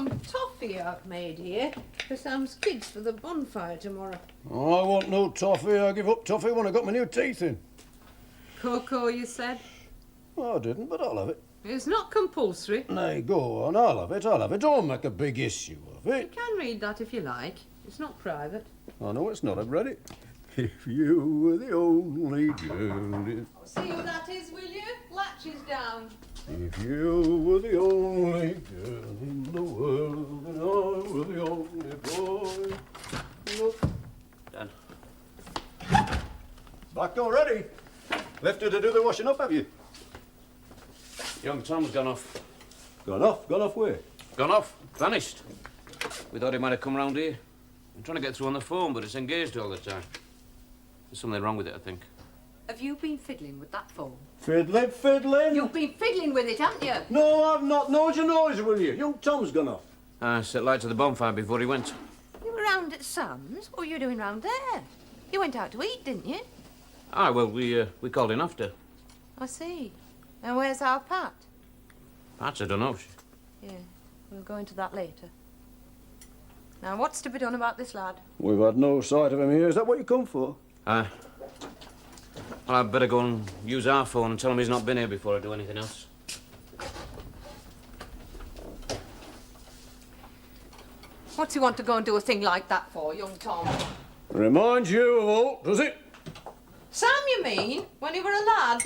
some toffee I've made here for Sam's kids for the bonfire tomorrow. Oh, I want no toffee. I give up toffee when I got my new teeth in. Cocoa, you said? Oh, I didn't, but I'll have it. It's not compulsory. Nay, go on. I'll have it. I'll have it. Don't make a big issue of You it. can read that if you like. It's not private. I know it's not. I've read it. If you were the only girl... See who that is, will you? Latches down. If you were the only girl in the world and I were the only boy... Look. Done. Back already? Left her to do the washing up, have you? Young Tom's gone off. Gone off? Gone off where? Gone off. Vanished. We thought he might have come round here. I'm trying to get through on the phone, but it's engaged all the time. There's something wrong with it, I think. Have you been fiddling with that phone? Fiddling, fiddling? You've been fiddling with it, haven't you? No, I've not. Nor you noise, will you? Young Tom's gone off. I set light to the bonfire before he went. You were round at Sam's? What were you doing round there? You went out to eat, didn't you? Ah, well, we called in after. I see. And where's our Pat? Perhaps I don't know. Yeah, we'll go into that later. Now, what's to be done about this lad? We've had no sight of him here. Is that what you come for? Well, I'd better go and use our phone and tell him he's not been here before I do anything else. What's he want to go and do a thing like that for, young Tom? Reminds you of all, does it? Sam, you mean? When he were a lad?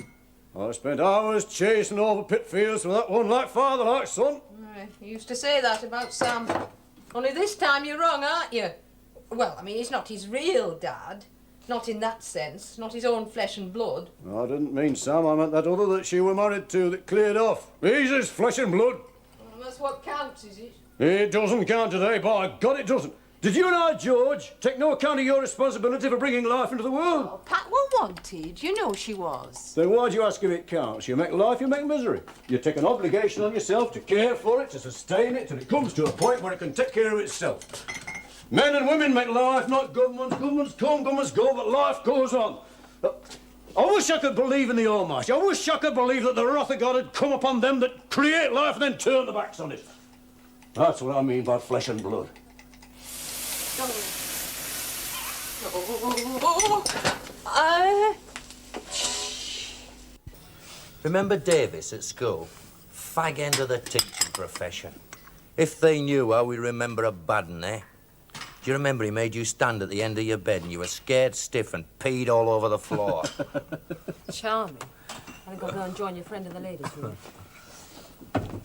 I spent hours chasing over pit fields with that one like father, like son. You used to say that about Sam. Only this time you're wrong, aren't you? Well, I mean, he's not his real dad. Not in that sense. Not his own flesh and blood. I didn't mean Sam. I meant that other that she were married to that cleared off. He's his flesh and blood. Well, that's what counts, is it? It doesn't count today, by God it doesn't. Did you and I, George, take no account of your responsibility for bringing life into the world? Oh, Pat were wanted. You know she was. Then why do you ask if it counts? You make life, you make misery. You take an obligation on yourself to care for it, to sustain it, till it comes to a point where it can take care of itself. Men and women make life, not governments. Governments come, governments go, but life goes on. I wish I could believe in the Almighty. I wish I could believe that the wrath of God had come upon them that create life and then turn their backs on it. That's what I mean by flesh and blood. Remember Davis at school? Fag end of the teaching profession. If they knew how we remember a bad one, eh? Do you remember he made you stand at the end of your bed and you were scared stiff and peed all over the floor? Charming. I'll go and join your friend in the ladies' room.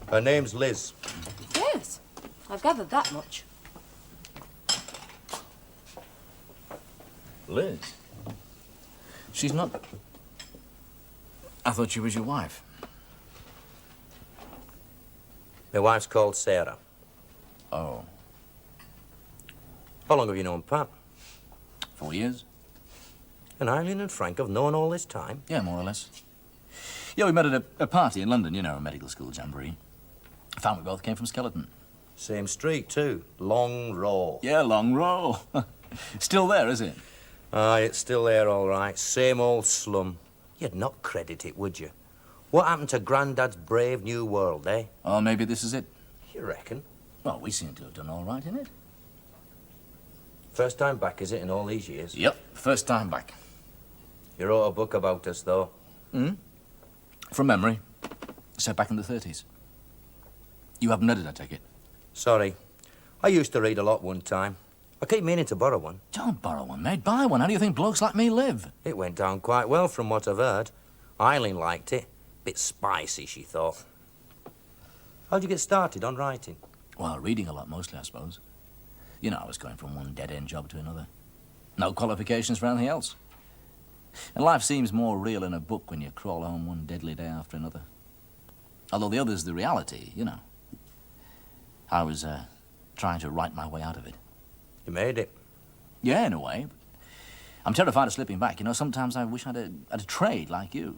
Her name's Liz. Yes, I've gathered that much. Liz? She's not... I thought she was your wife. My wife's called Sarah. Oh. How long have you known Pat? 4 years? And Eileen and Frank have known all this time? Yeah, more or less. Yeah, we met at a party in London, you know, a medical school jamboree. I found we both came from Skeleton. Same street, too. Long Row. Yeah, long row. Still there, is it? Aye, it's still there, all right. Same old slum. You'd not credit it, would you? What happened to Grandad's brave new world, eh? Oh, maybe this is it. You reckon? Well, we seem to have done all right in it. First time back, is it, in all these years? Yep, first time back. You wrote a book about us, though. Hmm? From memory. Set back in the 30s. You haven't read it, I take it? Sorry. I used to read a lot one time. I keep meaning to borrow one. Don't borrow one, mate. Buy one. How do you think blokes like me live? It went down quite well from what I've heard. Eileen liked it. Bit spicy, she thought. How'd you get started on writing? Well, reading a lot mostly, I suppose. You know, I was going from one dead-end job to another. No qualifications for anything else. And life seems more real in a book when you crawl home one deadly day after another. Although the other's the reality, you know. I was trying to write my way out of it. You made it. Yeah, in a way. But I'm terrified of slipping back. You know, sometimes I wish I'd a trade like you.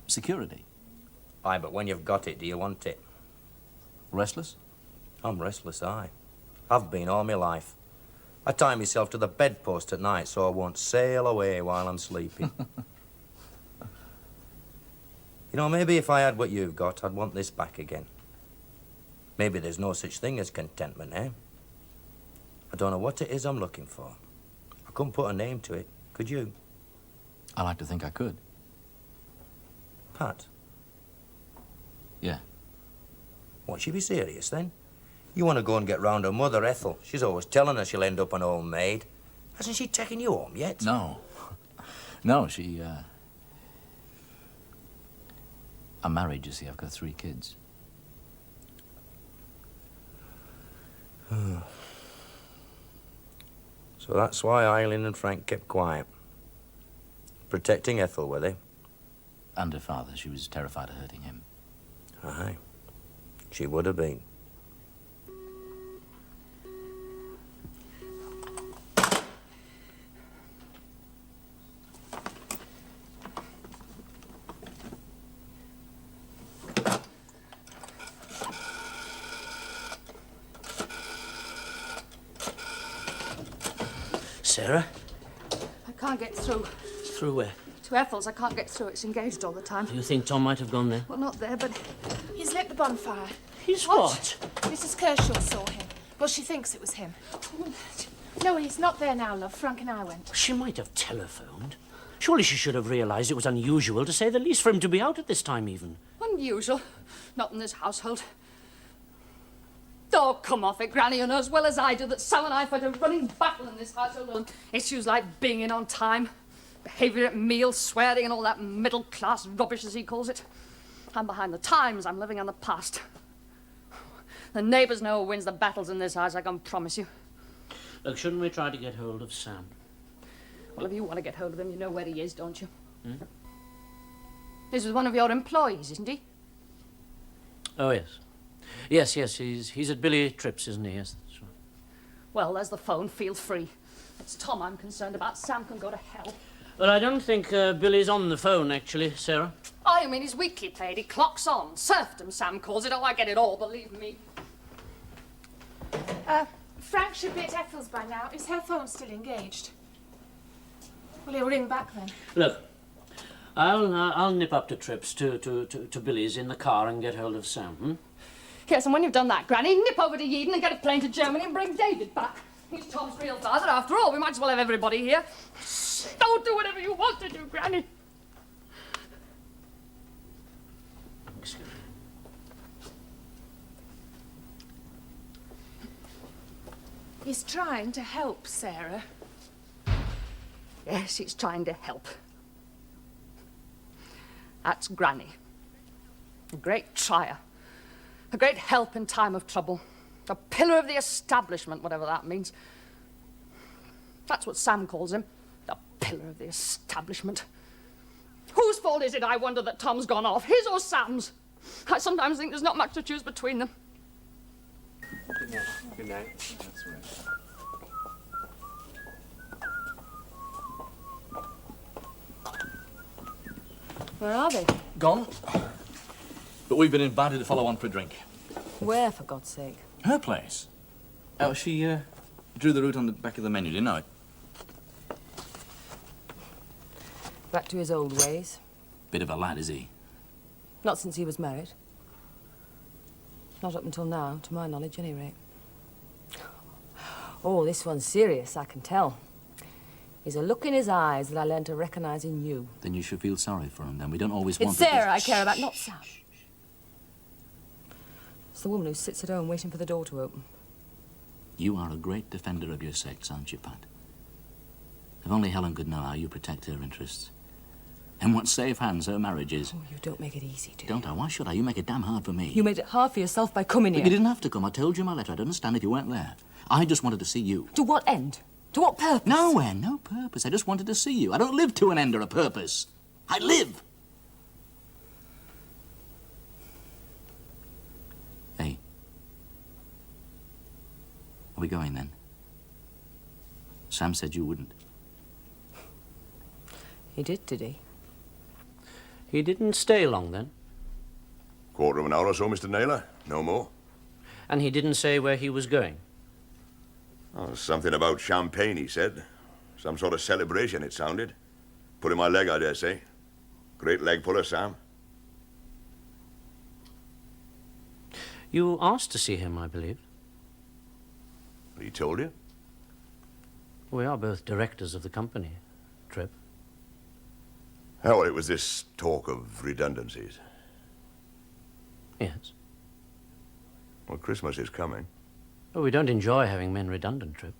Security. Aye, but when you've got it, do you want it? Restless? I'm restless, aye. I've been all my life. I tie myself to the bedpost at night so I won't sail away while I'm sleeping. You know, maybe if I had what you've got, I'd want this back again. Maybe there's no such thing as contentment, eh? I don't know what it is I'm looking for. I couldn't put a name to it. Could you? I like to think I could. Pat? Yeah. Won't she be serious, then? You want to go and get round her mother, Ethel. She's always telling her she'll end up an old maid. Hasn't she taken you home yet? No. No, I'm married, you see. I've got 3 kids. So that's why Eileen and Frank kept quiet. Protecting Ethel, were they? And her father. She was terrified of hurting him. Aye. She would have been. Sarah? I can't get through. Through where? To Ethel's, I can't get through. It's engaged all the time. You think Tom might have gone there? Well, not there, but He's lit the bonfire. He's what? Mrs. Kershaw saw him. Well, she thinks it was him. No, he's not there now, love. Frank and I went. She might have telephoned. Surely she should have realised it was unusual, to say the least, for him to be out at this time, even. unusual. Not in this household. Oh, come off it, Granny. You know as well as I do that Sam and I fight a running battle in this household on issues like being in on time, behaviour at meals, swearing and all that middle-class rubbish, as he calls it. I'm behind the times. I'm living on the past. The neighbours know who wins the battles in this house, I can promise you. Look, shouldn't we try to get hold of Sam? Well, if you want to get hold of him, you know where he is, don't you? This is one of your employees, isn't he? Oh, yes. Yes, he's at Billy Tripp's, isn't he? Yes, that's right. Well, there's the phone. Feel free. It's Tom I'm concerned about. Sam can go to hell. Well, I don't think Billy's on the phone, actually, Sarah. Oh, you mean he's weekly paid? He clocks on. Serfdom, Sam calls it. Oh, I get it all, believe me. Frank should be at Ethel's by now. Is her phone still engaged? Well, he'll ring back then. Look, I'll nip up to Tripp's to Billy's in the car and get hold of Sam, hmm? Yes, and when you've done that, Granny, nip over to Yeadon and get a plane to Germany and bring David back. He's Tom's real father, after all. We might as well have everybody here. Don't do whatever you want to do, Granny. Excuse me. He's trying to help Sarah. Yes, he's trying to help. That's Granny. A great trier. A great help in time of trouble. A pillar of the establishment, whatever that means. That's what Sam calls him. The pillar of the establishment. Whose fault is it, I wonder, that Tom's gone off? His or Sam's? I sometimes think there's not much to choose between them. Good night. Good night. That's right. Where are they? Gone. But we've been invited to follow on for a drink. Where, for God's sake? Her place. Oh, she drew the route on the back of the menu, didn't you know it? Back to his old ways. Bit of a lad, is he? Not since he was married. Not up until now, to my knowledge, at any rate. Oh, this one's serious, I can tell. He's a look in his eyes that I learned to recognise in you. Then you should feel sorry for him, then. We don't always want It's to... Sarah I care about, not Sam. It's the woman who sits at home waiting for the door to open. You are a great defender of your sex, aren't you, Pat? If only Helen could know how you protect her interests. In what safe hands her marriage is. Oh, you don't make it easy, do you? Don't I? Why should I? You make it damn hard for me. You made it hard for yourself by coming But here. you didn't have to come. I told you in my letter. I'd understand if you weren't there. I just wanted to see you. To what end? To what purpose? Nowhere, no purpose. I just wanted to see you. I don't live to an end or a purpose. I live. Hey. Are we going then? Sam said you wouldn't. He did he? He didn't stay long, then? Quarter of an hour or so, Mr. Naylor. No more. And he didn't say where he was going? Oh, something about champagne, he said. Some sort of celebration, it sounded. Put in my leg, I dare say. Great leg puller, Sam. You asked to see him, I believe. He told you? We are both directors of the company, Tripp. Oh, well, it was this talk of redundancies. Yes. Well, Christmas is coming. Oh, we don't enjoy having men redundant, Tripp.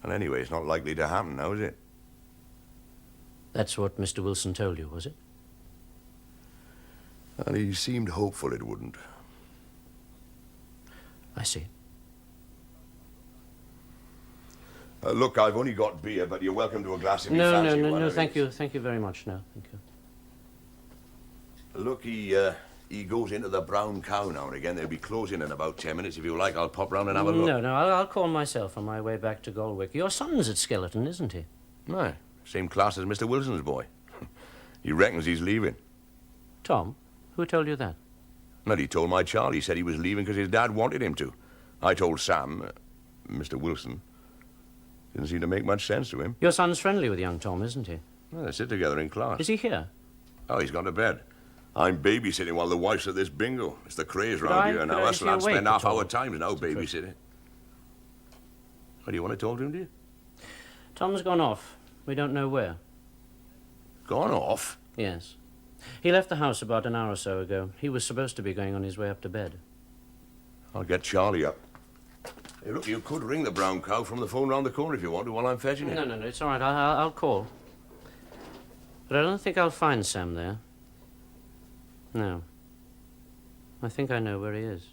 And anyway, it's not likely to happen now, is it? That's what Mr. Wilson told you, was it? And he seemed hopeful it wouldn't. I see. Look, I've only got beer, but you're welcome to a glass if you No, fancy one. no, thank you. Thank you very much, no, thank you. Look, he goes into the Brown Cow now and again. They'll be closing in about 10 minutes. If you like, I'll pop round and have a look. No, I'll call myself on my way back to Galwick. Your son's at Skeleton, isn't he? No, same class as Mr. Wilson's boy. He reckons he's leaving. Tom? Who told you that? Well, he told my Charlie. He said he was leaving because his dad wanted him to. I told Sam, Mr. Wilson. Didn't seem to make much sense to him. Your son's friendly with young Tom, isn't he? Well, they sit together in class. Is he here? Oh, he's gone to bed. I'm babysitting while the wife's at this bingo. It's the craze Could round I- here could now. I Us see your lads weight spend at half all, our times now Mr. Tripp? babysitting. What, do you want to talk to him, do you? Tom's gone off. We don't know where. Gone off? Yes. He left the house about an hour or so ago. He was supposed to be going on his way up to bed. I'll get Charlie up. Hey, look, you could ring the Brown Cow from the phone round the corner if you want to while I'm fetching it. No, it's all right. I'll call. But I don't think I'll find Sam there. No. I think I know where he is.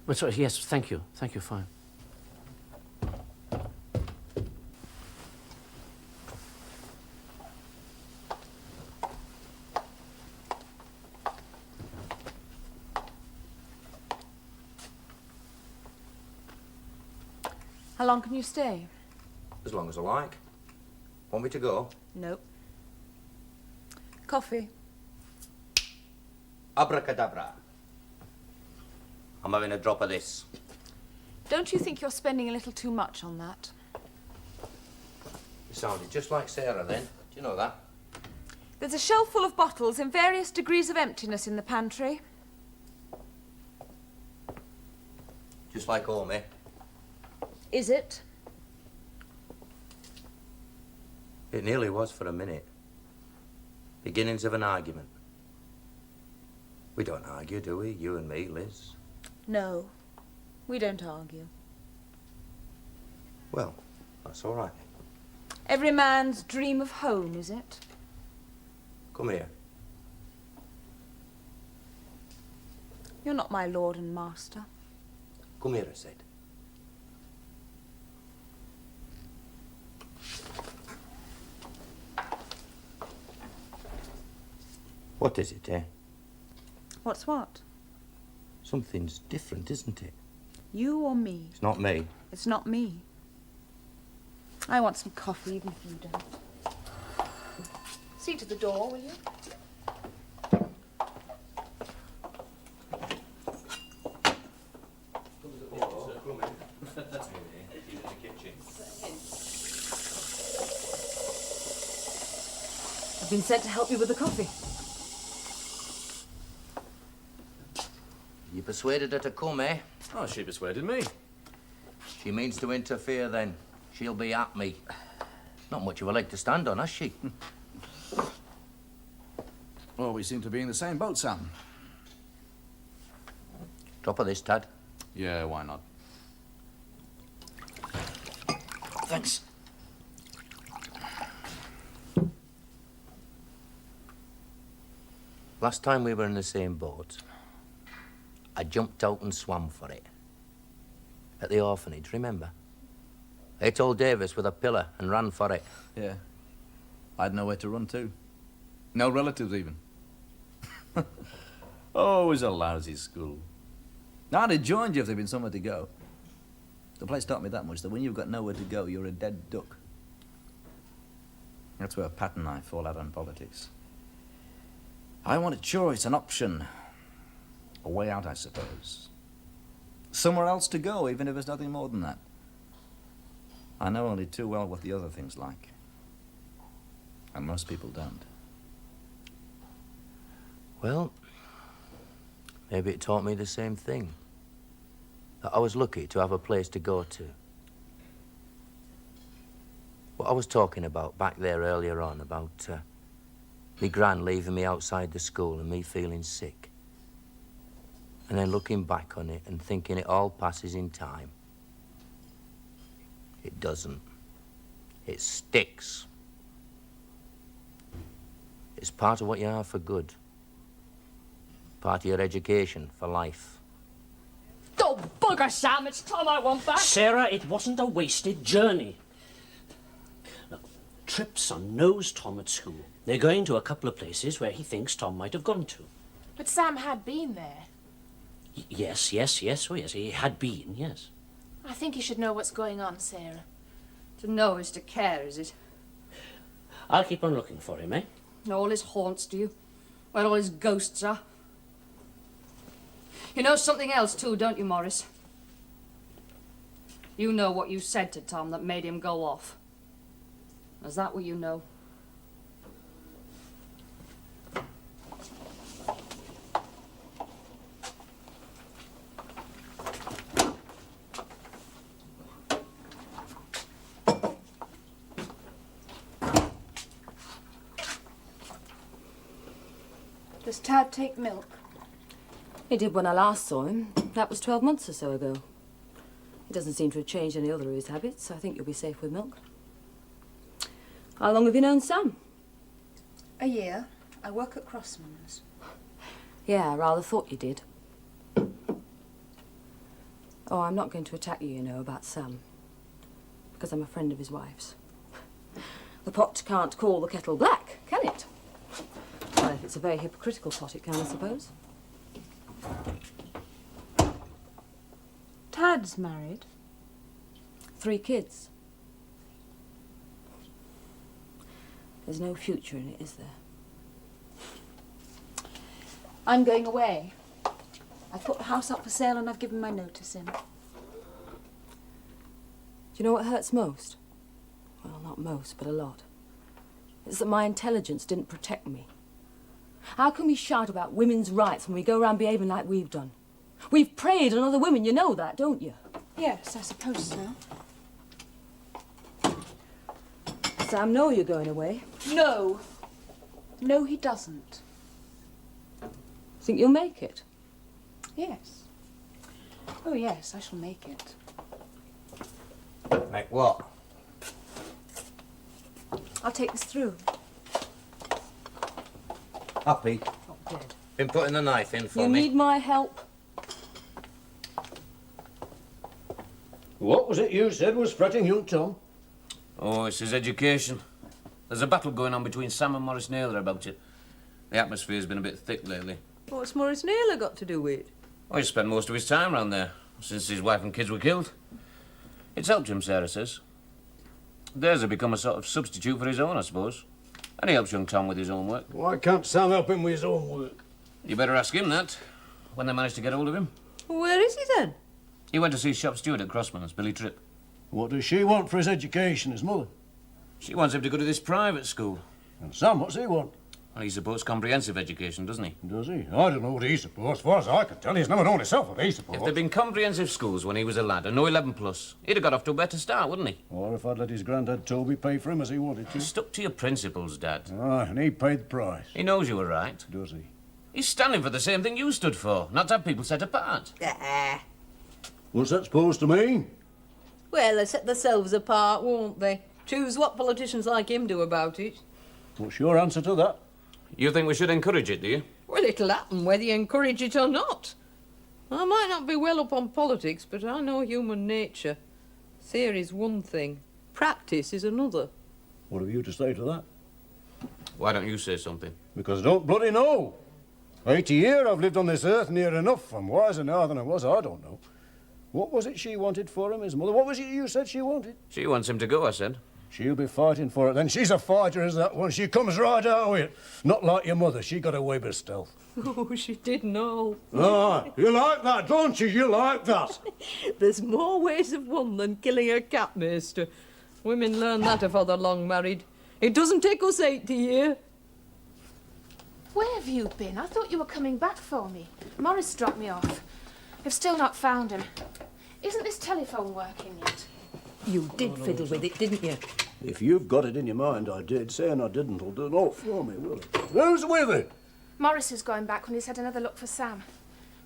Oh, sorry, yes, thank you. Thank you, fine. How long can you stay? As long as I like. Want me to go? Nope. Coffee. Abracadabra. I'm having a drop of this. Don't you think you're spending a little too much on that? You sounded just like Sarah then. Do you know that? There's a shelf full of bottles in various degrees of emptiness in the pantry. Just like home, eh? Is it? It nearly was for a minute. Beginnings of an argument. We don't argue, do we? You and me, Liz. No. We don't argue. Well, that's all right. Every man's dream of home, is it? Come here. You're not my lord and master. Come here, I said. What is it, eh? What's what? Something's different, isn't it? You or me? It's not me. It's not me. I want some coffee, even if you don't. See to the door, will you? I've been sent to help you with the coffee. You persuaded her to come, eh? Oh, she persuaded me. She means to interfere, then. She'll be at me. Not much of a leg to stand on, has she? Well, we seem to be in the same boat, Sam. Drop of this, Tad. Yeah, why not? Thanks. Last time we were in the same boat, I jumped out and swam for it. At the orphanage, remember? They told Davis with a pillar and ran for it. Yeah. I had nowhere to run to. No relatives, even. Oh, it was a lousy school. I'd have joined you if there'd been somewhere to go. The place taught me that much, that when you've got nowhere to go, you're a dead duck. That's where Pat and I fall out on politics. I want a choice, an option. A way out, I suppose. Somewhere else to go, even if it's nothing more than that. I know only too well what the other thing's like. And most people don't. Well, Maybe it taught me the same thing. That I was lucky to have a place to go to. What I was talking about back there earlier on, about me gran leaving me outside the school and me feeling sick. And then looking back on it and thinking it all passes in time. It doesn't. It sticks. It's part of what you are for good. Part of your education for life. Oh, bugger, Sam, it's Tom I want back. Sarah, it wasn't a wasted journey. Look, Tripp son knows Tom at school. They're going to a couple of places where he thinks Tom might have gone to. But Sam had been there. Yes. Oh, yes, he had been, yes. I think you should know what's going on, Sarah. To know is to care, is it? I'll keep on looking for him, eh? Know all his haunts, do you? Where all his ghosts are? You know something else, too, don't you, Morris? You know what you said to Tom that made him go off. Is that what you know? Does Tad take milk? He did when I last saw him. That was 12 months or so ago. He doesn't seem to have changed any other of his habits, so I think you'll be safe with milk. How long have you known Sam? A year. I work at Crossman's. Yeah, I rather thought you did. Oh, I'm not going to attack you, you know, about Sam. Because I'm a friend of his wife's. The pot can't call the kettle black, can it? Well, if it's a very hypocritical pot, it can, I suppose. Tad's married. 3 kids. There's no future in it, is there? I'm going away. I've put the house up for sale and I've given my notice in. Do you know what hurts most? Well, not most, but a lot. It's that my intelligence didn't protect me. How can we shout about women's rights when we go around behaving like we've done? We've preyed on other women, you know that, don't you? Yes, I suppose so. Sam, know you're going away. No. No, he doesn't. Think you'll make it? Yes. Oh, yes, I shall make it. Make what? I'll take this through. Happy? Not dead. Been putting the knife in for You me. need my help? What was it you said was fretting young Tom? Oh, it's his education. There's a battle going on between Sam and Morris Naylor about it. The atmosphere's been a bit thick lately. What's Morris Naylor got to do with it? Oh, he spent most of his time round there, since his wife and kids were killed. It's helped him, Sarah says. Theirs have become a sort of substitute for his own, I suppose. And he helps young Tom with his own work. Why can't Sam help him with his own work? You better ask him that, when they manage to get hold of him. Where is he then? He went to see shop steward at Crossman's, Billy Tripp. What does she want for his education, his mother? She wants him to go to this private school. And Sam, what's he want? Well, he supports comprehensive education, doesn't he? Does he? I don't know what he supports. As far as I can tell, he's never known himself what he supports. If there'd been comprehensive schools when he was a lad, and no 11 plus, he'd have got off to a better start, wouldn't he? Or if I'd let his granddad Toby pay for him as he wanted to. Stuck to your principles, Dad. Aye, and he paid the price. He knows you were right. Does he? He's standing for the same thing you stood for, not to have people set apart. What's that supposed to mean? Well, they set themselves apart, won't they? Choose what politicians like him do about it. What's your answer to that? You think we should encourage it, do you? Well, it'll happen whether you encourage it or not. I might not be well up on politics, but I know human nature. Theory's one thing, practice is another. What have you to say to that? Why don't you say something? Because I don't bloody know. 80 years I've lived on this earth near enough. I'm wiser now than I was, I don't know. What was it she wanted for him, his mother? What was it you said she wanted? She wants him to go, I said. She'll be fighting for it then. She's a fighter, is that one. She comes right out with it. Not like your mother. She got away by stealth. Oh, she did know. Ah, you like that, don't you? You like that. There's more ways of one than killing a cat, mister. Women learn that afore they're long married. It doesn't take us 80 years. Where have you been? I thought you were coming back for me. Morris dropped me off. I've still not found him. Isn't this telephone working yet? You did fiddle with it, didn't you? If you've got it in your mind I did, saying I didn't will do naught for me, will it? Who's with it? Morris is going back when he's had another look for Sam.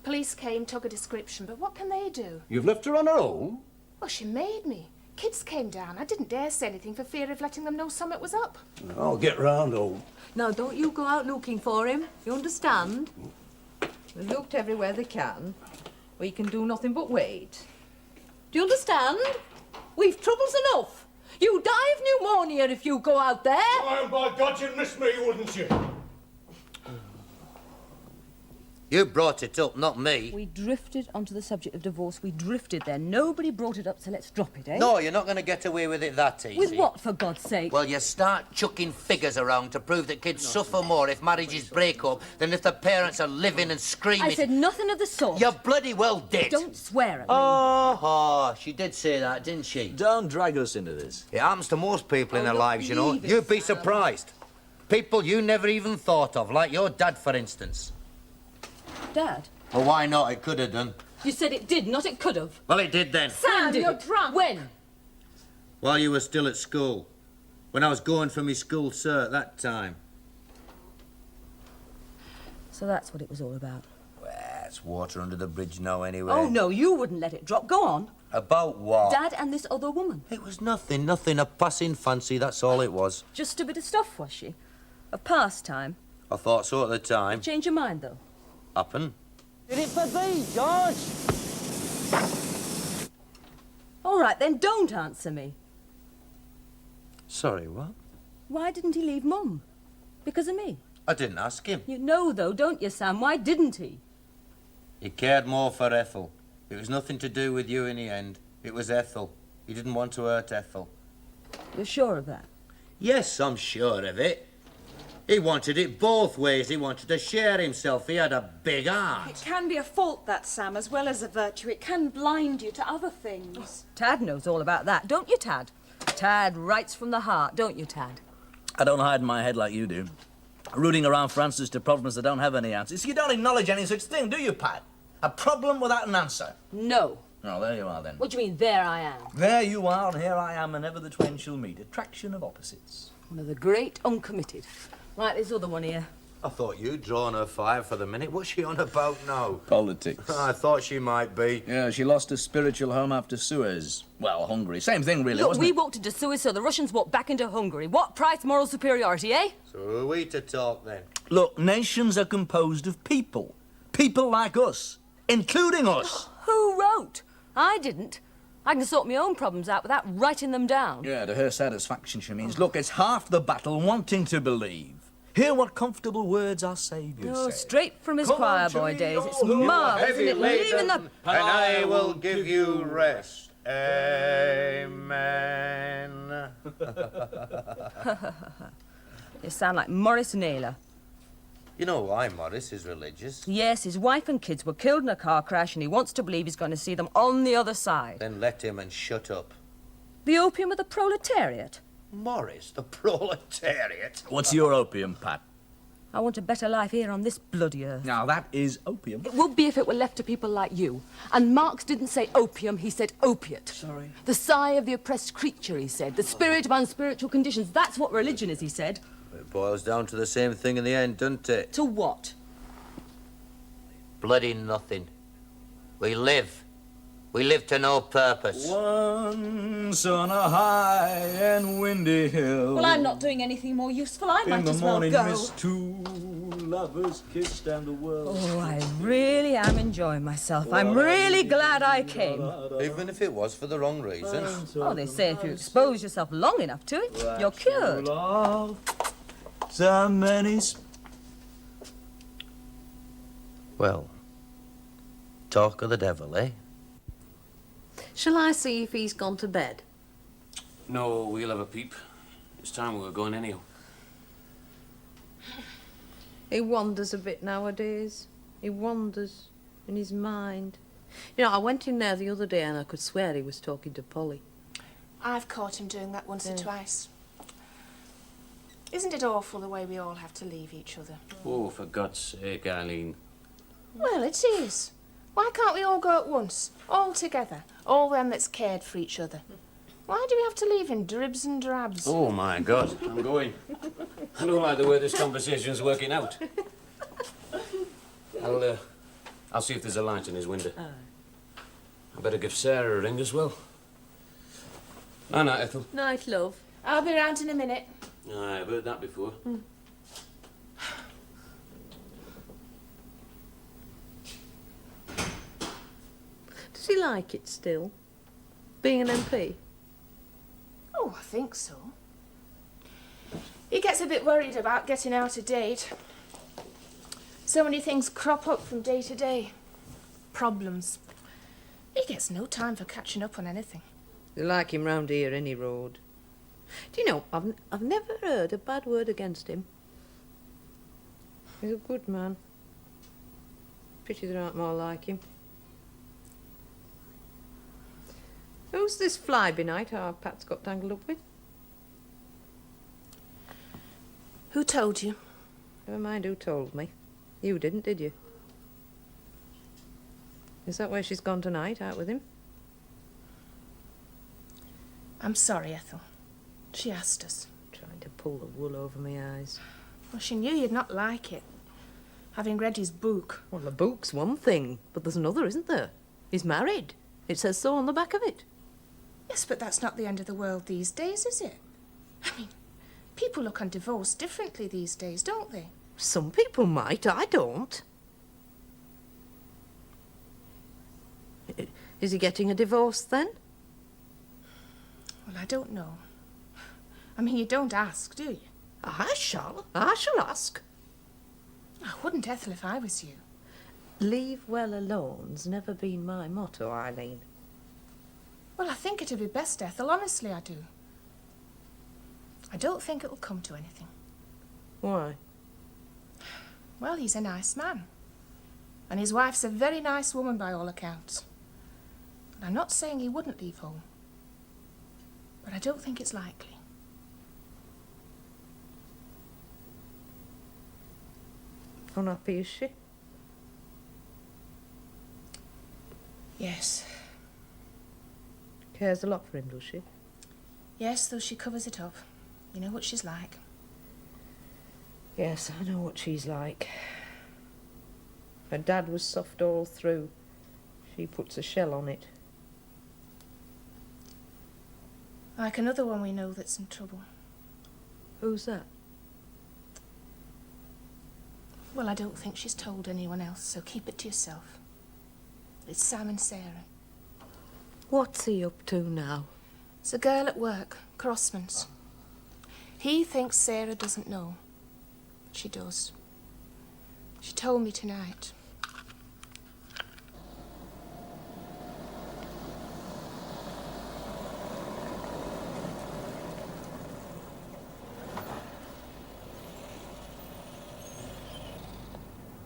Police came, took a description, but what can they do? You've left her on her own? Well, she made me. Kids came down. I didn't dare say anything for fear of letting them know something was up. I'll get round home. Now, don't you go out looking for him. You understand? They've looked everywhere they can. We can do nothing but wait. Do you understand? We've troubles enough. You die of pneumonia if you go out there. Well, by God, you'd miss me, wouldn't you? You brought it up, not me. We drifted onto the subject of divorce. We drifted there. Nobody brought it up, so let's drop it, eh? No, you're not going to get away with it that easy. With what, for God's sake? Well, you start chucking figures around to prove that kids suffer more if marriages break up than if the parents are living and screaming. I said nothing of the sort. You bloody well did. Don't swear at me. Oh, she did say that, didn't she? Don't drag us into this. It happens to most people in their look, lives, you know. leave it, You'd be Sam. surprised. People you never even thought of, like your dad, for instance. Dad, Well, why not? It could have done. you said it did, not it could have. Well, it did then. Sam, you're drunk. When? While you were still at school. When I was going for my school cert that time. So that's what it was all about. Well, it's water under the bridge now anyway. Oh, no, you wouldn't let it drop. Go on. About what? Dad and this other woman. It was nothing, a passing fancy, that's all it was. Just a bit of stuff, was she? A pastime. I thought so at the time. Change your mind, though. Happen. Did it for thee, George? All right, then don't answer me. Sorry, what? Why didn't he leave Mum? Because of me. I didn't ask him. You know, though, don't you, Sam? Why didn't he? He cared more for Ethel. It was nothing to do with you in the end. It was Ethel. He didn't want to hurt Ethel. You're sure of that? Yes, I'm sure of it. He wanted it both ways. He wanted to share himself. He had a big heart. It can be a fault, that, Sam, as well as a virtue. It can blind you to other things. Tad knows all about that, don't you, Tad? Tad writes from the heart, don't you, Tad? I don't hide my head like you do. Rooting around for answers to problems that don't have any answers. You don't acknowledge any such thing, do you, Pat? A problem without an answer. No. Oh, there you are, then. What do you mean, there I am? There you are, and here I am, and ever the twain shall meet. Attraction of opposites. One of the great uncommitted. Right, this other one here. I thought you'd drawn her fire for the minute. What's she on about now? Politics. I thought she might be. Yeah, she lost her spiritual home after Suez. Well, Hungary. Same thing, really, Look, wasn't we it? walked into Suez, so the Russians walked back into Hungary. What price moral superiority, eh? So who are we to talk then? Look, nations are composed of people. People like us. Including us. Who wrote? I didn't. I can sort my own problems out without writing them down. Yeah, to her satisfaction, she means. Look, it's half the battle wanting to believe. Hear what comfortable words our Saviour Oh, said. straight from his Come choir unto boy me, days. It's all who are marvellous, Heavy isn't it? Leaving laden, the... and I will give you rest. Amen. You sound like Morris Naylor. You know why Morris is religious? Yes, his wife and kids were killed in a car crash and he wants to believe he's going to see them on the other side. Then let him and shut up. The opium of the proletariat. Morris, the proletariat. What's your opium, Pat? I want a better life here on this bloody earth. Now, that is opium. It would be if it were left to people like you. And Marx didn't say opium, he said opiate. Sorry. The sigh of the oppressed creature, he said. The spirit of unspiritual conditions. That's what religion is, he said. It boils down to the same thing in the end, doesn't it? To what? Bloody nothing. We live. We live to no purpose. Once on a high and windy hill. Well, I'm not doing anything more useful. I might In the as well morning go. mist, two lovers kissed and the world. Oh, I really am enjoying myself. I'm really glad I came. Even if it was for the wrong reasons. Oh, they say if you expose yourself long enough to it, you're cured. So many. Well, talk of the devil, eh? Shall I see if he's gone to bed? No, we'll have a peep. It's time we were going anyhow. He wanders a bit nowadays. He wanders in his mind. You know, I went in there the other day and I could swear he was talking to Polly. I've caught him doing that once or twice. Isn't it awful the way we all have to leave each other? Oh, for God's sake, Eileen. Well, it is. Why can't we all go at once? All together. All them that's cared for each other. Why do we have to leave in dribs and drabs? Oh, my God. I'm going. I don't like the way this conversation's working out. I'll see if there's a light in his window. I better give Sarah a ring as well. Night, night, Ethel. Night, love. I'll be round in a minute. Aye, I've heard that before. Does he like it still? Being an MP? Oh, I think so. He gets a bit worried about getting out of date. So many things crop up from day to day. Problems. He gets no time for catching up on anything. They like him round here any road. Do you know, I've never heard a bad word against him. He's a good man. Pity there aren't more like him. Who's this fly-by-night our Pat's got tangled up with? Who told you? Never mind who told me. You didn't, did you? Is that where she's gone tonight, out with him? I'm sorry, Ethel. She asked us. Trying to pull the wool over my eyes. Well, she knew you'd not like it, having read his book. Well, the book's one thing, but there's another, isn't there? He's married. It says so on the back of it. Yes, but that's not the end of the world these days, is it? I mean, people look on divorce differently these days, don't they? Some people might, I don't. Is he getting a divorce then? Well, I don't know. I mean, you don't ask, do you? I shall ask. I wouldn't, Ethel, if I was you. Leave well alone's never been my motto, Eileen. Well, I think it'd be best, Ethel, honestly I do. I don't think it'll come to anything. Why? Well, he's a nice man. And his wife's a very nice woman by all accounts. And I'm not saying he wouldn't leave home. But I don't think it's likely. Unhappy, is she? Yes. Cares a lot for him, does she? Yes, though she covers it up. You know what she's like. Yes, I know what she's like. Her dad was soft all through. She puts a shell on it. Like another one we know that's in trouble. Who's that? Well, I don't think she's told anyone else, so keep it to yourself. It's Sam and Sarah. What's he up to now? It's a girl at work, Crossman's. He thinks Sarah doesn't know. But she does. She told me tonight.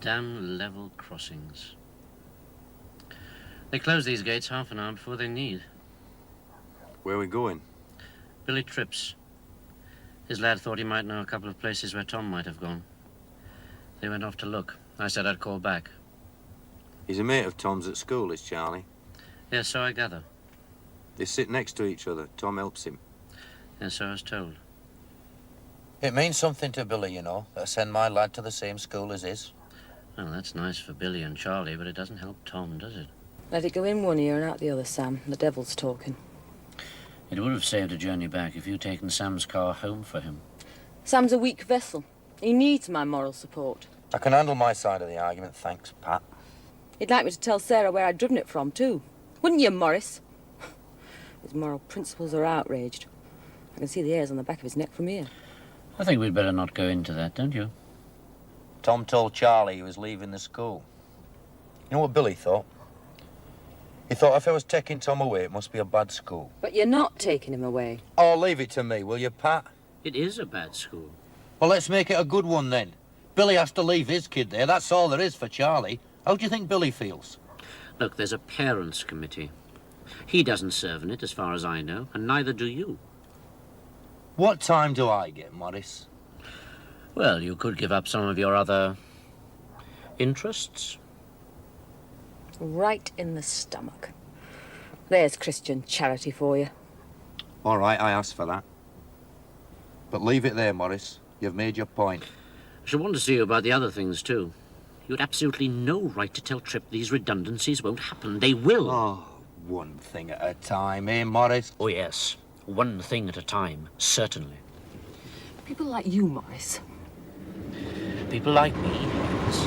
Damn level crossings. They close these gates half an hour before they need. Where are we going? Billy Tripp's. His lad thought he might know a couple of places where Tom might have gone. They went off to look. I said I'd call back. He's a mate of Tom's at school, is Charlie. Yes, so I gather. They sit next to each other. Tom helps him. Yes, so I was told. It means something to Billy, you know, that I send my lad to the same school as his. Well, that's nice for Billy and Charlie, but it doesn't help Tom, does it? Let it go in one ear and out the other, Sam. The devil's talking. It would have saved a journey back if you'd taken Sam's car home for him. Sam's a weak vessel. He needs my moral support. I can handle my side of the argument, thanks, Pat. He'd like me to tell Sarah where I'd driven it from, too. Wouldn't you, Morris? His moral principles are outraged. I can see the hairs on the back of his neck from here. I think we'd better not go into that, don't you? Tom told Charlie he was leaving the school. You know what Billy thought? He thought if I was taking Tom away, it must be a bad school. But you're not taking him away. Oh, leave it to me, will you, Pat? It is a bad school. Well, let's make it a good one, then. Billy has to leave his kid there. That's all there is for Charlie. How do you think Billy feels? Look, there's a parents' committee. He doesn't serve in it, as far as I know, and neither do you. What time do I get, Morris? Well, you could give up some of your other interests. Right in the stomach. There's Christian charity for you. All right, I asked for that. But leave it there, Morris. You've made your point. I should want to see you about the other things, too. You had absolutely no right to tell Tripp these redundancies won't happen. They will. Oh, one thing at a time, eh, Morris? Oh, yes. One thing at a time, certainly. People like you, Morris. People like me, yes.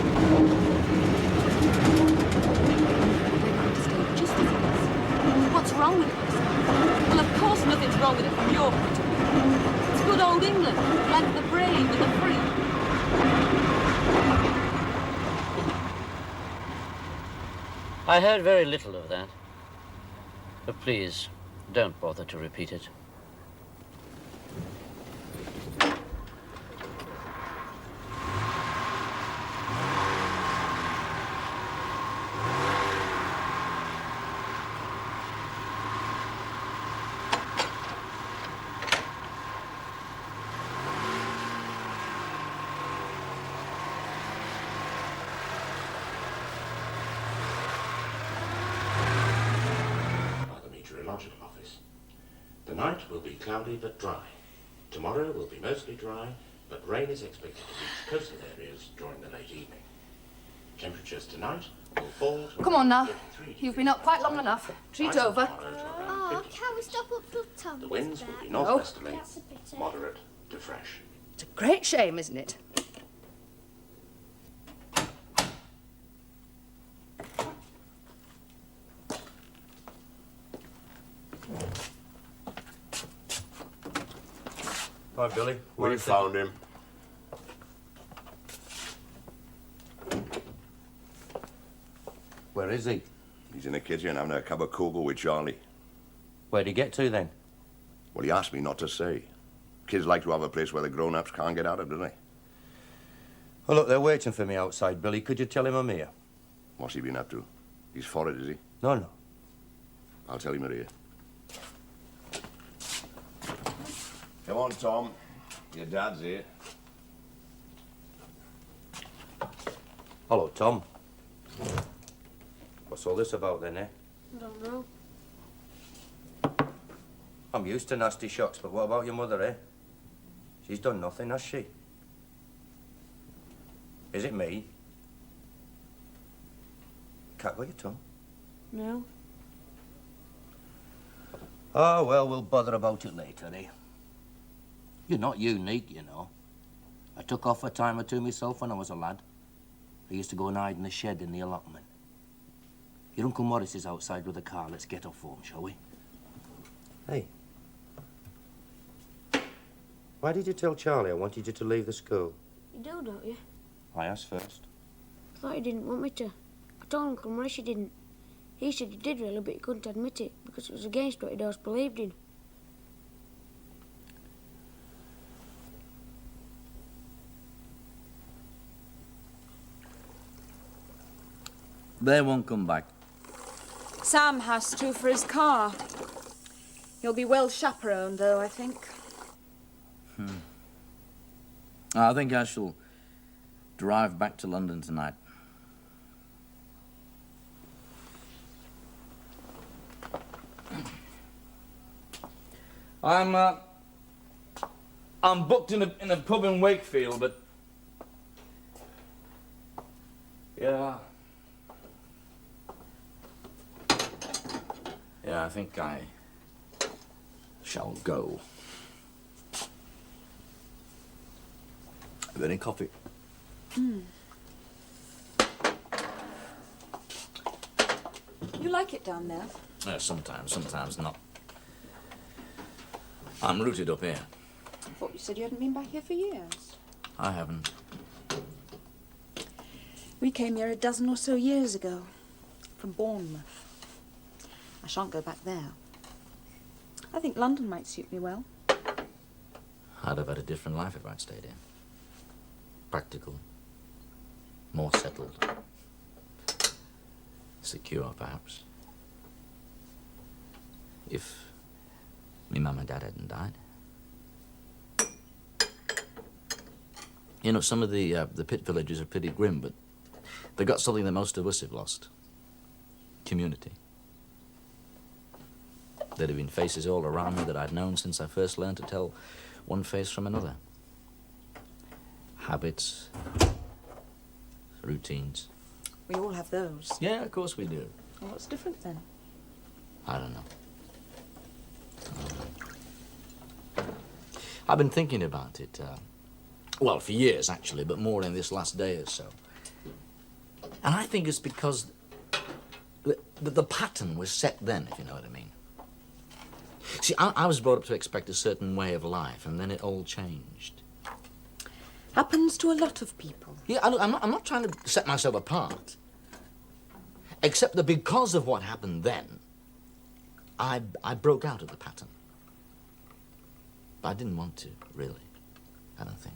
Just as it is. What's wrong with it? Well, of course nothing's wrong with it from your point of view. It's good old England, land of the brave and the free. I heard very little of that. But please, don't bother to repeat it. Office. The night will be cloudy but dry. Tomorrow will be mostly dry, but rain is expected to reach coastal areas during the late evening. Temperatures tonight will fall to Come on now. 33 You've been up quite long enough. Treat over. Oh, can't we stop up till Tom? The winds will be No. northwesterly, moderate to fresh. It's a great shame, isn't it? Hi, Billy. We found him. Where is he? He's in the kitchen having a cup of cocoa with Charlie. Where'd he get to, then? Well, he asked me not to say. Kids like to have a place where the grown-ups can't get out of, don't they? Oh, look, they're waiting for me outside, Billy. Could you tell him I'm here? What's he been up to? He's for it, is he? No. I'll tell him here. Come on, Tom. Your dad's here. Hello, Tom. What's all this about, then, eh? I don't know. I'm used to nasty shocks, but what about your mother, eh? She's done nothing, has she? Is it me? Can't go your tongue. No. Oh, well, we'll bother about it later, eh? You're not unique, you know. I took off a time or two myself when I was a lad. I used to go and hide in the shed in the allotment. Your Uncle Morris is outside with a car. Let's get off home, shall we? Hey. Why did you tell Charlie I wanted you to leave the school? You do, don't you? I asked first. I thought you didn't want me to. I told Uncle Morris you didn't. He said you did really, but he couldn't admit it because it was against what he'd always believed in. They won't come back. Sam has to for his car. He'll be well chaperoned, though, I think. I think I shall drive back to London tonight. I'm booked in a pub in Wakefield, but yeah, I think I shall go. Have any coffee? You like it down there? Sometimes not. I'm rooted up here. I thought you said you hadn't been back here for years. I haven't. We came here a dozen or so years ago, from Bournemouth. I shan't go back there. I think London might suit me well. I'd have had a different life if I'd stayed here. Practical. More settled. Secure, perhaps. If me mum and dad hadn't died. You know, some of the pit villages are pretty grim, but they got something that most of us have lost. Community. There'd have been faces all around me that I'd known since I first learned to tell one face from another. Habits, routines. We all have those. Yeah, of course we do. Well, what's different then? I don't know. I've been thinking about it, well, for years, actually, but more in this last day or so. And I think it's because the pattern was set then, if you know what I mean. See, I was brought up to expect a certain way of life, and then it all changed. Happens to a lot of people. Yeah, I'm not trying to set myself apart. Except that because of what happened then, I broke out of the pattern. But I didn't want to, really. I don't think.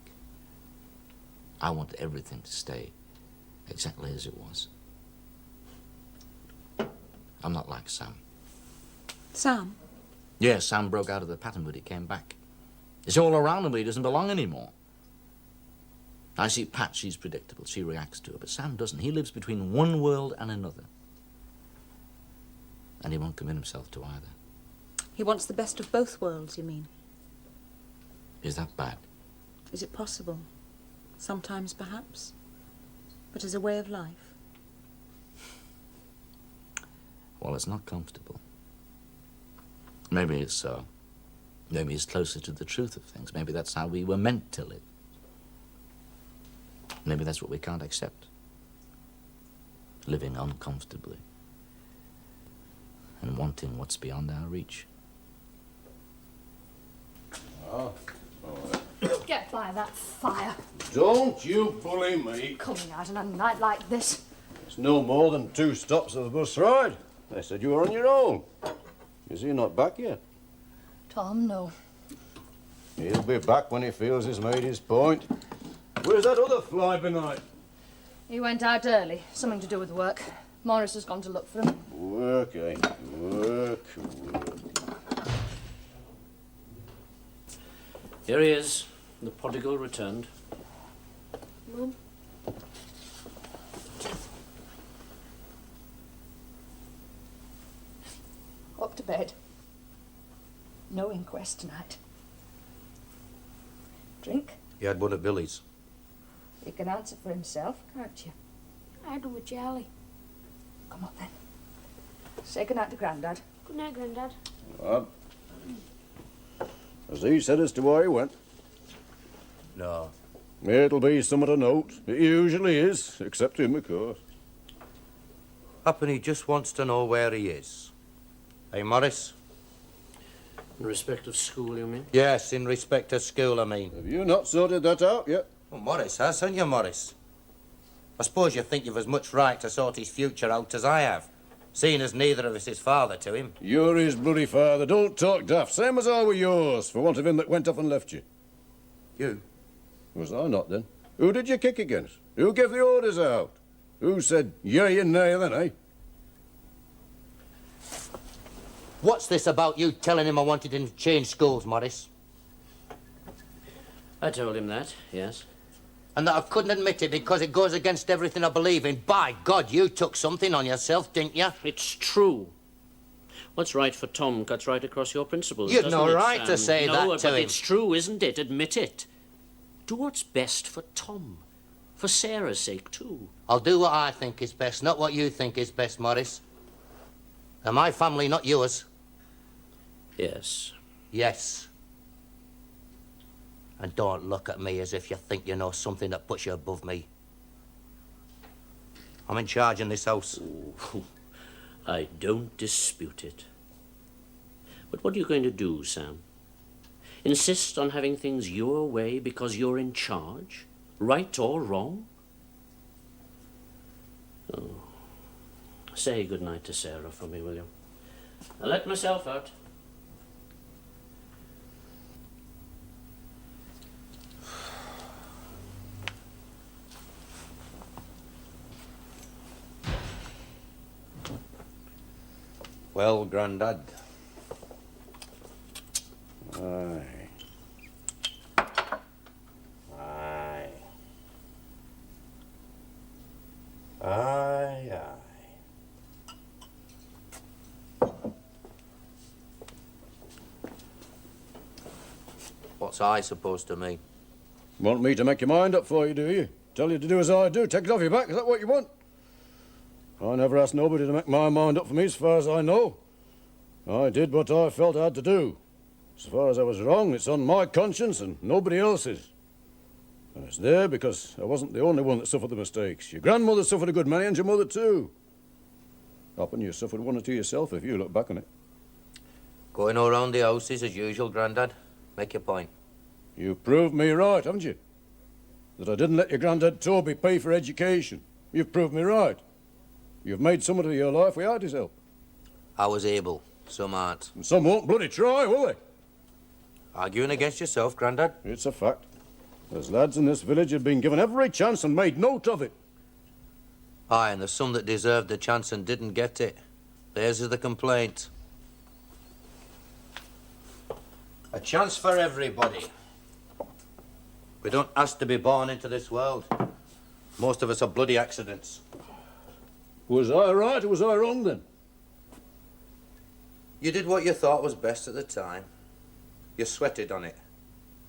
I wanted everything to stay exactly as it was. I'm not like Sam. Sam? Yeah, Sam broke out of the pattern, but he came back. It's all around him, but he doesn't belong anymore. I see Pat, she's predictable. She reacts to it, but Sam doesn't. He lives between one world and another. And he won't commit himself to either. He wants the best of both worlds, you mean? Is that bad? Is it possible? Sometimes, perhaps. But as a way of life. Well, it's not comfortable. Maybe it's maybe it's closer to the truth of things. Maybe that's how we were meant to live. Maybe that's what we can't accept. Living uncomfortably. And wanting what's beyond our reach. Oh, Get by that fire. don't you bully me. Coming out on a night like this. It's no more than 2 stops of the bus ride. They said you were on your own. Is he not back yet? Tom, no. He'll be back when he feels he's made his point. Where's that other fly-by-night? He went out early. Something to do with work. Morris has gone to look for him. Work, eh? Work. Here he is, the prodigal returned. Mum, Up to bed. No inquest tonight. Drink? He had one at Billy's. He can answer for himself, can't you? I had one with Charlie. Come on then. Say goodnight to Grandad. Good night, Grandad. Has he said as to where he went? No. It'll be somewhat a note. It usually is, except him, of course. Happen he just wants to know where he is. Hey, Morris? In respect of school, you mean? Yes, in respect to school, I mean. Have you not sorted that out yet? Well, Morris has, haven't you, Morris? I suppose you think you've as much right to sort his future out as I have, seeing as neither of us is father to him. You're his bloody father. Don't talk daft. Same as I were yours, for want of him that went off and left you. You? Was I not, then? Who did you kick against? Who gave the orders out? Who said yea and nay, then, eh? What's this about you telling him I wanted him to change schools, Morris? I told him that, yes. And that I couldn't admit it because it goes against everything I believe in. By God, you took something on yourself, didn't you? It's true. What's right for Tom cuts right across your principles. You've doesn't no it, right to Sam? say No, that to but him. it's true, isn't it? Admit it. Do what's best for Tom. For Sarah's sake, too. I'll do what I think is best, not what you think is best, Morris. They're my family, not yours. Yes. Yes. And don't look at me as if you think you know something that puts you above me. I'm in charge in this house. Ooh, I don't dispute it. But what are you going to do, Sam? Insist on having things your way because you're in charge? Right or wrong? Oh. Say goodnight to Sarah for me, will you? I'll let myself out. Well, Grandad. Aye. Aye. What's I supposed to mean? Want me to make your mind up for you, do you? Tell you to do as I do, take it off your back, is that what you want? I never asked nobody to make my mind up for me as far as I know. I did what I felt I had to do. As far as I was wrong, it's on my conscience and nobody else's. And it's there because I wasn't the only one that suffered the mistakes. Your grandmother suffered a good many and your mother too. Happen you suffered one or two yourself if you look back on it. Going all round the houses as usual, Grandad. Make your point. You've proved me right, haven't you? That I didn't let your granddad Toby pay for education. You've proved me right. You've made somewhat of your life without his help. I was able. Some aren't. And some won't bloody try, will they? Arguing against yourself, Grandad? It's a fact. There's lads in this village who've been given every chance and made note of it. Aye, and there's some that deserved the chance and didn't get it. Theirs is the complaint. A chance for everybody. We don't ask to be born into this world. Most of us are bloody accidents. Was I right or was I wrong then? You did what you thought was best at the time. You sweated on it.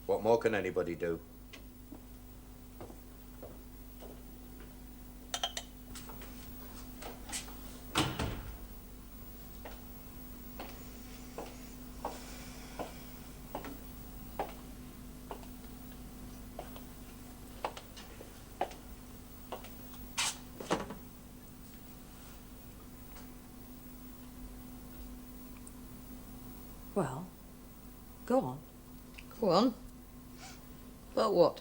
What more can anybody do? Well, go on. Go on. But what?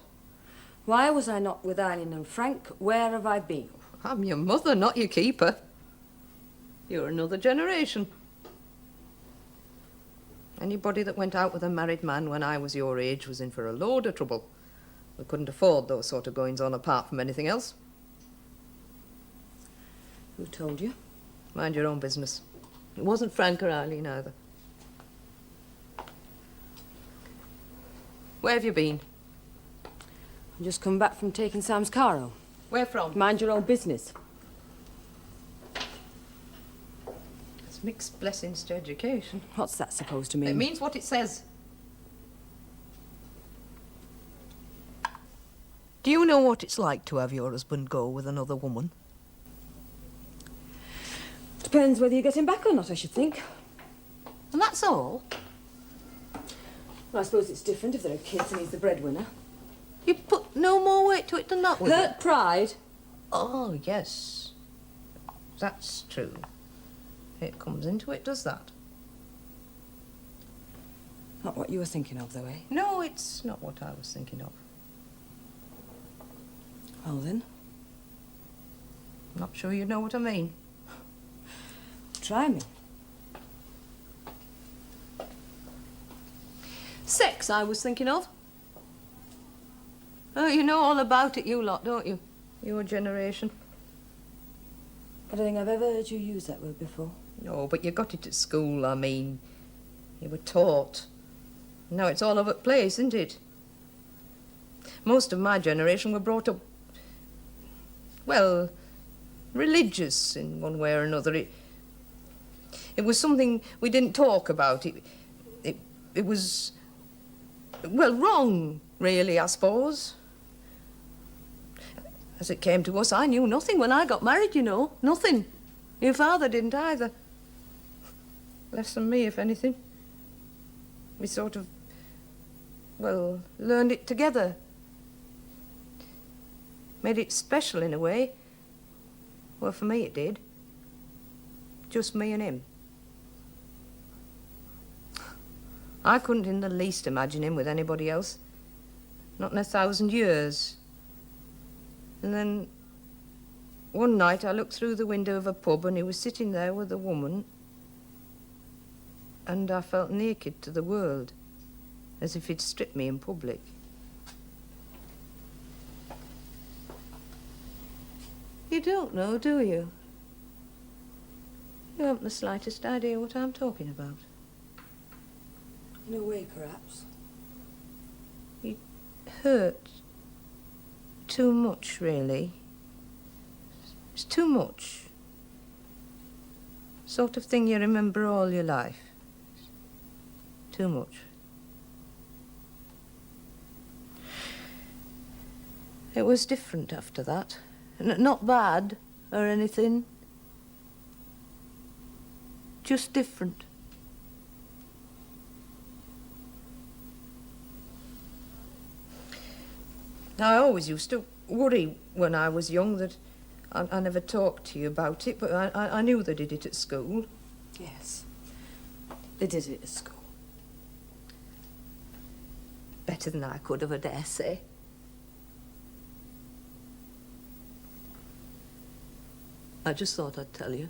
Why was I not with Eileen and Frank? Where have I been? I'm your mother, not your keeper. You're another generation. Anybody that went out with a married man when I was your age was in for a load of trouble. We couldn't afford those sort of goings-on apart from anything else. Who told you? Mind your own business. It wasn't Frank or Eileen either. Where have you been? I've just come back from taking Sam's car home. Where from? Mind your own business. It's mixed blessings to education. What's that supposed to mean? It means what it says. Do you know what it's like to have your husband go with another woman? Depends whether you get him back or not, I should think. And that's all? Well, I suppose it's different if there are kids and he's the breadwinner. You put no more weight to it than that, would you? Hurt pride? Oh, yes. That's true. It comes into it, does that? Not what you were thinking of, though, eh? No, it's not what I was thinking of. Well, then. I'm not sure you know what I mean. Try me. Sex, I was thinking of. Oh, you know all about it, you lot, don't you? Your generation. I don't think I've ever heard you use that word before. No, but you got it at school, I mean. You were taught. Now it's all over the place, isn't it? Most of my generation were brought up, well, religious in one way or another. It was something we didn't talk about. It was, well, wrong, really, I suppose. As it came to us, I knew nothing when I got married, you know. Nothing. Your father didn't either. Less than me, if anything. We sort of, well, learned it together. Made it special in a way. Well, for me it did. Just me and him. I couldn't in the least imagine him with anybody else. Not in 1,000 years. And then one night I looked through the window of a pub and he was sitting there with a woman, and I felt naked to the world, as if he'd stripped me in public. You don't know, do you? You haven't the slightest idea what I'm talking about. In a way, perhaps. It hurt too much, really. It's too much. Sort of thing you remember all your life. Too much. It was different after that. Not bad or anything. Just different. I always used to worry when I was young that I never talked to you about it, but I knew they did it at school. Yes. They did it at school. Better than I could have, I dare say. I just thought I'd tell you.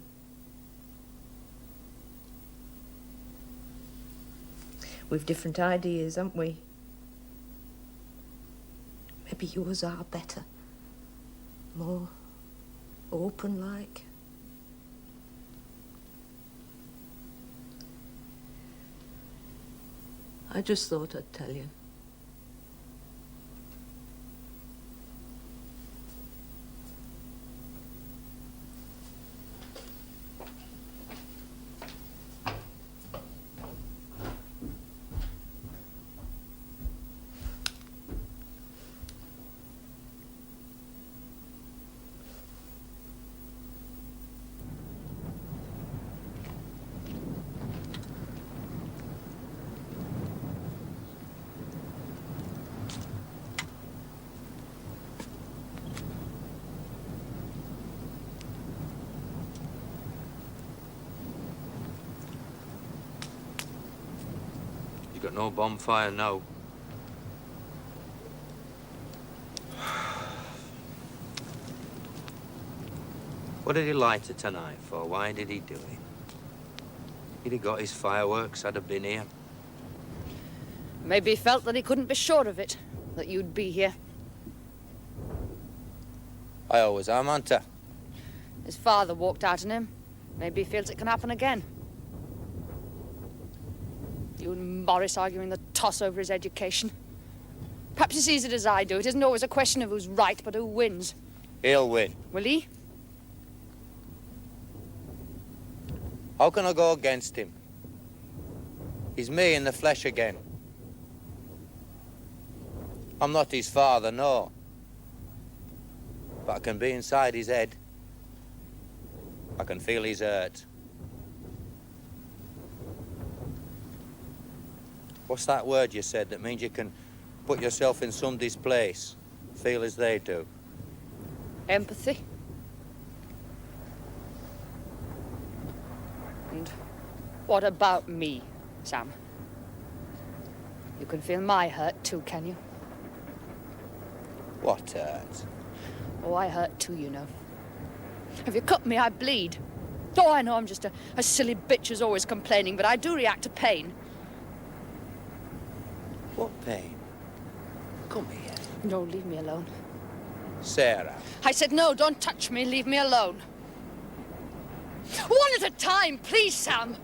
We've different ideas, haven't we? Maybe yours are better. More open-like. I just thought I'd tell you. You got no bonfire now. What did he light it tonight for? Why did he do it? He'd have got his fireworks, I'd have been here. Maybe he felt that he couldn't be sure of it, that you'd be here. I always am, aren't I? His father walked out on him. Maybe he feels it can happen again. You and Morris arguing the toss over his education. Perhaps he sees it as I do. It isn't always a question of who's right, but who wins. He'll win. Will he? How can I go against him? He's me in the flesh again. I'm not his father, no. But I can be inside his head. I can feel his hurt. What's that word you said that means you can put yourself in somebody's place, feel as they do? Empathy. And what about me, Sam? You can feel my hurt too, can you? What hurt? Oh, I hurt too, you know. If you cut me, I bleed. Oh, I know I'm just a silly bitch who's always complaining, but I do react to pain. What pain? Come here. No, leave me alone. Sarah. I said no, don't touch me, leave me alone. One at a time, please, Sam.